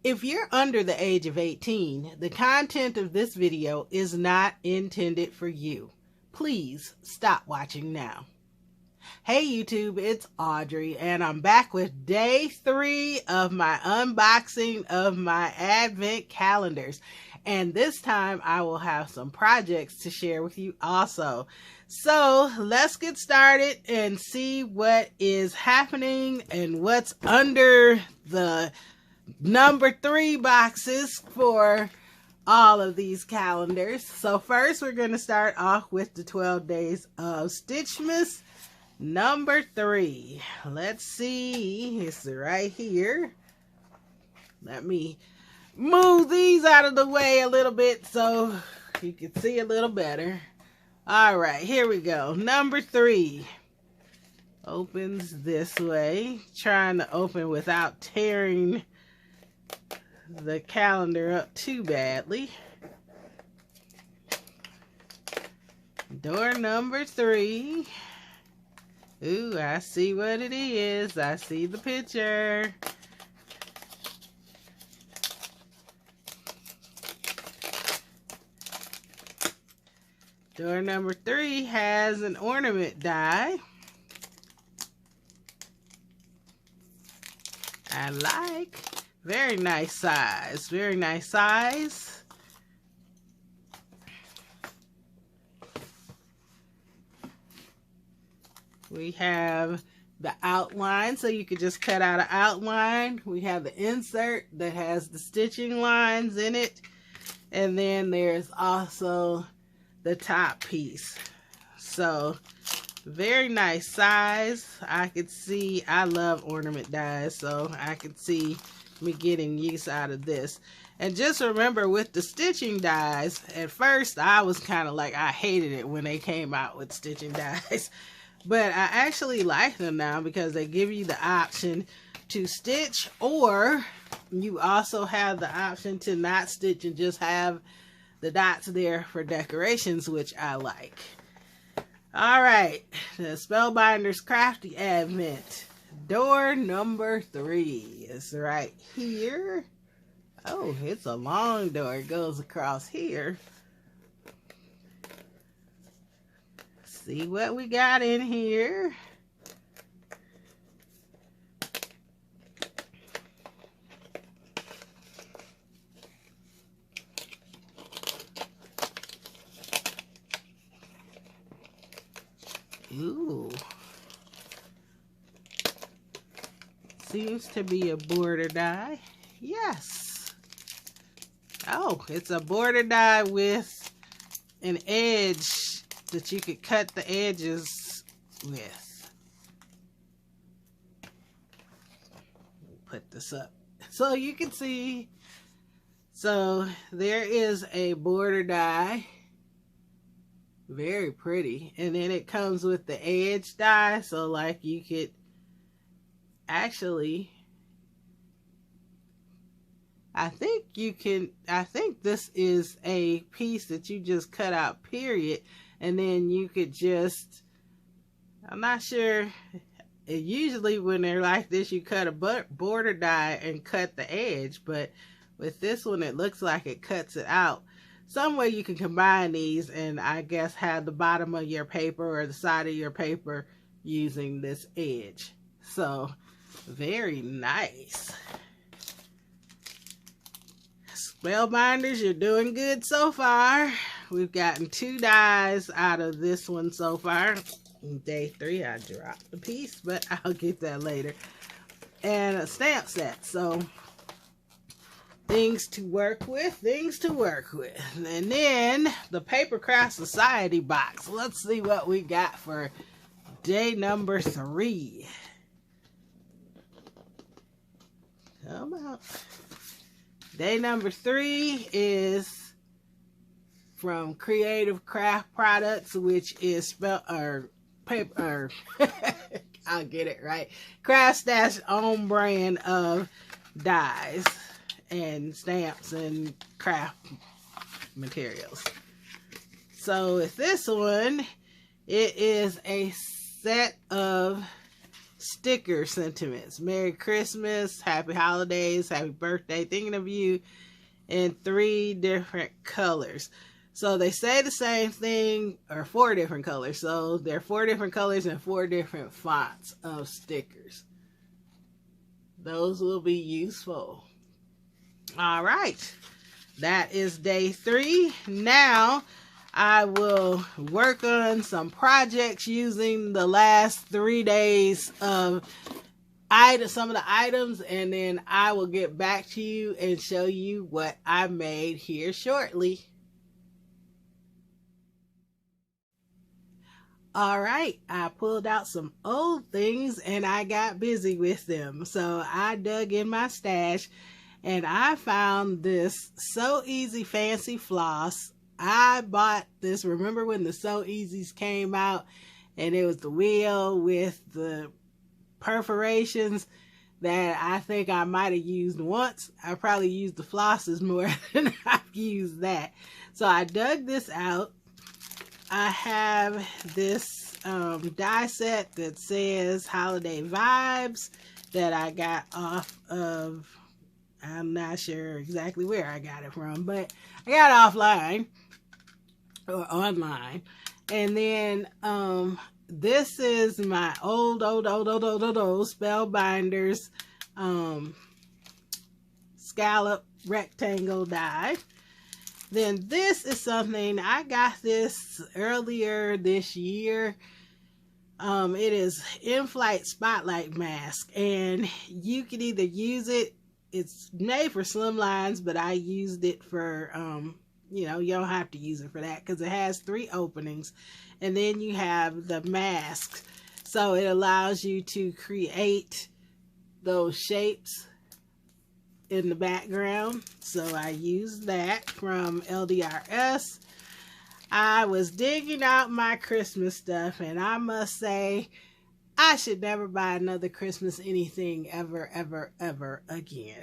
If you're under the age of 18, the content of this video is not intended for you. Please stop watching now. Hey YouTube, it's Audrey, and I'm back with day 3 of my unboxing of my advent calendars. And this time I will have some projects to share with you also. So let's get started and see what is happening and what's under the number 3 boxes for all of these calendars. So first we're going to start off with the 12 days of Stitchmas number 3. Let's see, it's right here. Let me move these out of the way a little bit so you can see a little better. All right, here we go. Number 3 opens this way, trying to open without tearing the calendar up too badly. Door number 3. Ooh, I see what it is. I see the picture. Door number 3 has an ornament die. I like. Very nice size. Very nice size. We have the outline, so you could just cut out an outline. We have the insert that has the stitching lines in it. And then there's also the top piece. So very nice size. I could see, I love ornament dies, so I could see me getting use out of this. And just remember, with the stitching dies, at first I was kind of like, I hated it when they came out with stitching dies, but I actually like them now because they give you the option to stitch, or you also have the option to not stitch and just have the dots there for decorations, which I like. All right, the Spellbinders Crafty Advent. Door number 3 is right here. Oh, it's a long door. It goes across here. See what we got in here. Ooh. Seems to be a border die. Yes. Oh, it's a border die with an edge that you could cut the edges with. Put this up so you can see. So there is a border die. Very pretty. And then it comes with the edge die, so like you could actually, I think this is a piece that you just cut out, period, and then you could just, I'm not sure, usually when they're like this you cut a border die and cut the edge, but with this one it looks like it cuts it out. Some way you can combine these and I guess have the bottom of your paper or the side of your paper using this edge. So very nice. Spellbinders, you're doing good so far. We've gotten 2 dies out of this one so far. Day 3, I dropped the piece, but I'll get that later. And a stamp set. So things to work with, things to work with. And then the Papercraft Society box. Let's see what we got for day number 3. Come on. Day number 3 is from Creative Craft Products, which is paper. I'll get it right. Craft Stash own brand of dies and stamps and craft materials. So with this one, it is a set of sticker sentiments. Merry Christmas, Happy Holidays, Happy Birthday, thinking of you, in 3 different colors. So they say the same thing, or 4 different colors. So there are 4 different colors and 4 different fonts of stickers. Those will be useful. All right. That is day 3. Now I will work on some projects using the last 3 days of some of the items, and then I will get back to you and show you what I made here shortly. All right, I pulled out some old things and I got busy with them. So I dug in my stash and I found this So Easy Fancy Floss. I bought this, remember when the So Easies came out and it was the wheel with the perforations that I think I might have used once. I probably used the flosses more than I've used that. So I dug this out. I have this die set that says Holiday Vibes that I got off of, I'm not sure exactly where I got it from, but I got it offline or online. And then this is my old Spellbinders scallop rectangle die. Then this is something, I got this earlier this year. It is in-flight spotlight mask, and you can either use it, it's made for slimlines, but I used it for, you know, you don't have to use it for that because it has 3 openings. And then you have the mask. So it allows you to create those shapes in the background. So I used that from LDRS. I was digging out my Christmas stuff, and I must say, I should never buy another Christmas anything ever again.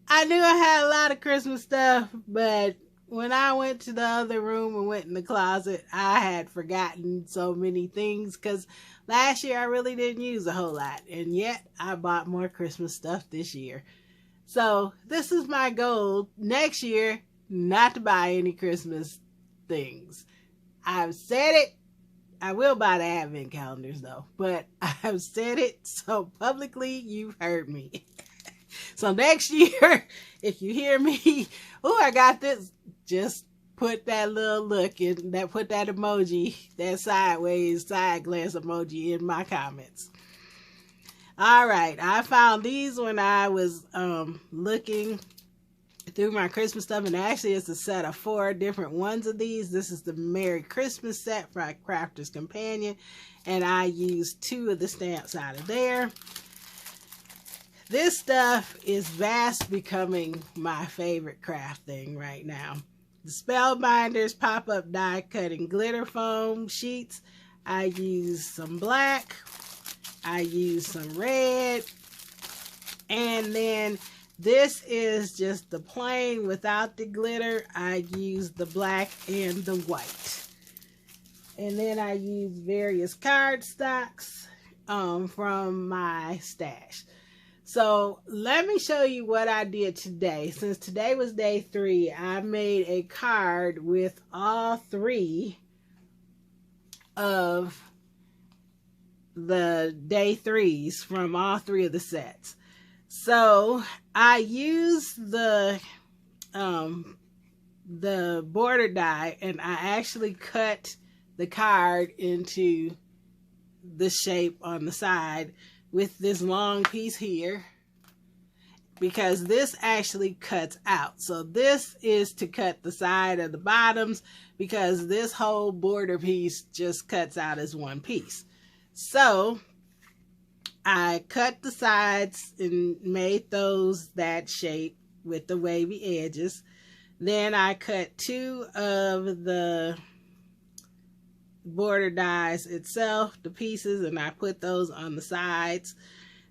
I knew I had a lot of Christmas stuff, but when I went to the other room and went in the closet, I had forgotten so many things because last year I really didn't use a whole lot, and yet I bought more Christmas stuff this year. So this is my goal next year, not to buy any Christmas things. I've said it. I will buy the advent calendars though, but I've said it so publicly, you've heard me. So next year, if you hear me, oh, I got this, just put that little look in, put that emoji, that sideways side glance emoji in my comments. All right, I found these when I was looking through my Christmas stuff, and actually it's a set of 4 different ones of these. This is the Merry Christmas set for Crafter's Companion, and I used 2 of the stamps out of there. This stuff is fast becoming my favorite craft thing right now. The Spellbinders pop-up die cutting glitter foam sheets. I used some black, I used some red, and then this is just the plain without the glitter. I used the black and the white. And then I used various cardstocks from my stash. So let me show you what I did today. Since today was day 3, I made a card with all 3 of the day 3s from all 3 of the sets. So I used the border die, and I actually cut the card into the shape on the side with this long piece here, because this actually cuts out. So this is to cut the side of the bottoms, because this whole border piece just cuts out as one piece. So I cut the sides and made those that shape with the wavy edges. Then I cut 2 of the border dies itself, the pieces, and I put those on the sides.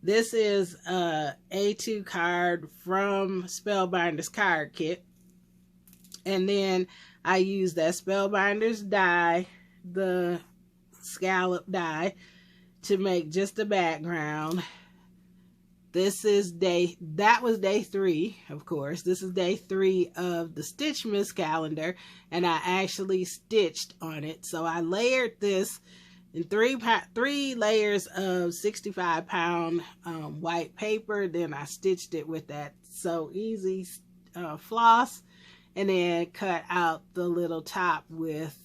This is a A2 card from Spellbinders card kit. And then I used that Spellbinders die, the scallop die to make just the background. This is that was day 3, of course. This is day 3 of the Stitchmas calendar, and I actually stitched on it. So I layered this in 3 layers of 65-pound white paper. Then I stitched it with that So Easy floss, and then cut out the little top with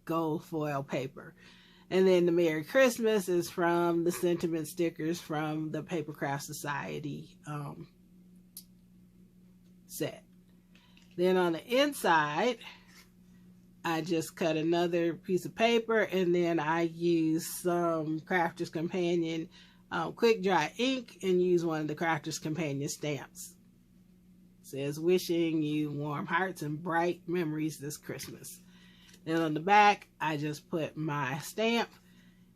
gold foil paper. And then the Merry Christmas is from the sentiment stickers from the Papercraft Society set. Then on the inside, I just cut another piece of paper, and then I use some Crafter's Companion quick dry ink and use one of the Crafter's Companion stamps. It says, wishing you warm hearts and bright memories this Christmas. Then on the back, I just put my stamp.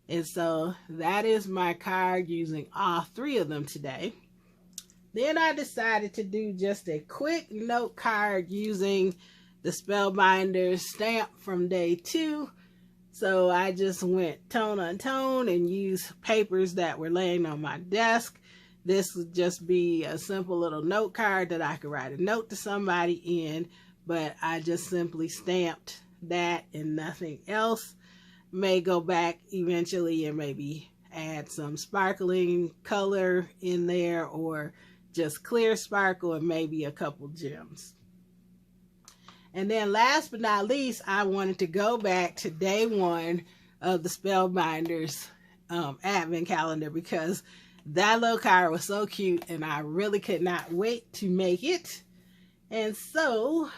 And so that is my card using all 3 of them today. Then I decided to do just a quick note card using the Spellbinders stamp from day 2. So I just went tone on tone and used papers that were laying on my desk. This would just be a simple little note card that I could write a note to somebody in, but I just simply stamped that and nothing else. May go back eventually and maybe add some sparkling color in there, or just clear sparkle and maybe a couple gems. And then last but not least, I wanted to go back to day 1 of the Spellbinders advent calendar, because that little card was so cute and I really could not wait to make it. And so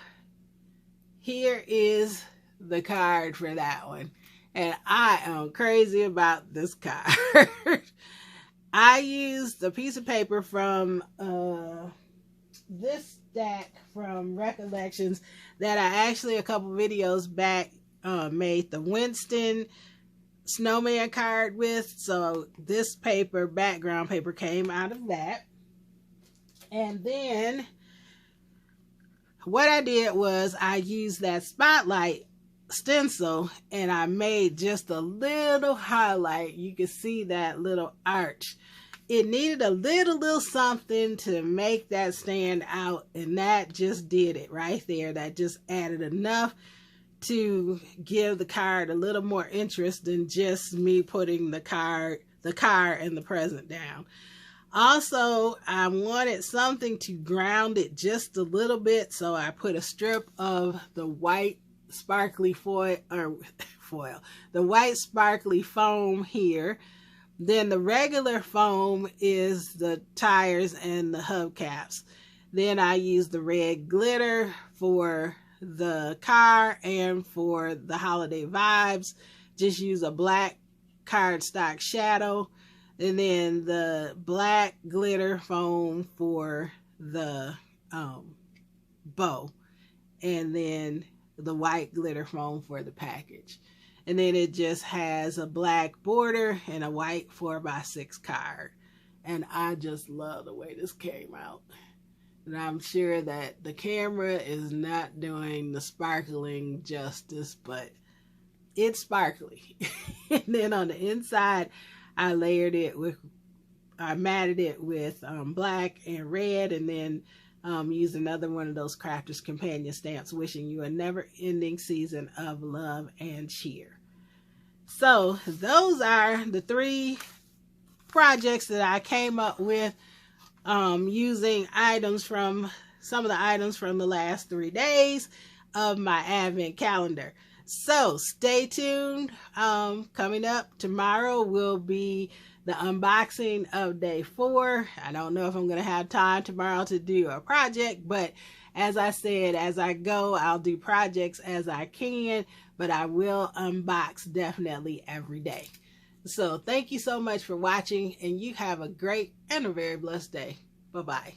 here is the card for that one, and I am crazy about this card. I used a piece of paper from this stack from Recollections that I actually a couple videos back made the Winston snowman card with. So this paper, background paper, came out of that. And then what I did was I used that spotlight stencil and I made just a little highlight. You can see that little arch. It needed a little something to make that stand out, and that just did it right there. That just added enough to give the card a little more interest than just me putting the car and the present down. Also, I wanted something to ground it just a little bit, so I put a strip of the white sparkly foil, the white sparkly foam here. Then the regular foam is the tires and the hubcaps. Then I use the red glitter for the car and for the holiday vibes. Just use a black cardstock shadow. And then the black glitter foam for the bow. And then the white glitter foam for the package. And then it just has a black border and a white 4x6 card. And I just love the way this came out. And I'm sure that the camera is not doing the sparkling justice, but it's sparkly. And then on the inside, I matted it with black and red, and then used another one of those Crafter's Companion stamps, wishing you a never-ending season of love and cheer. So those are the 3 projects that I came up with using some of the items from the last 3 days of my advent calendar. So stay tuned. Coming up tomorrow will be the unboxing of day 4. I don't know if I'm going to have time tomorrow to do a project, but as I said, as I go, I'll do projects as I can, but I will unbox definitely every day. So thank you so much for watching, and you have a great and a very blessed day. Bye-bye.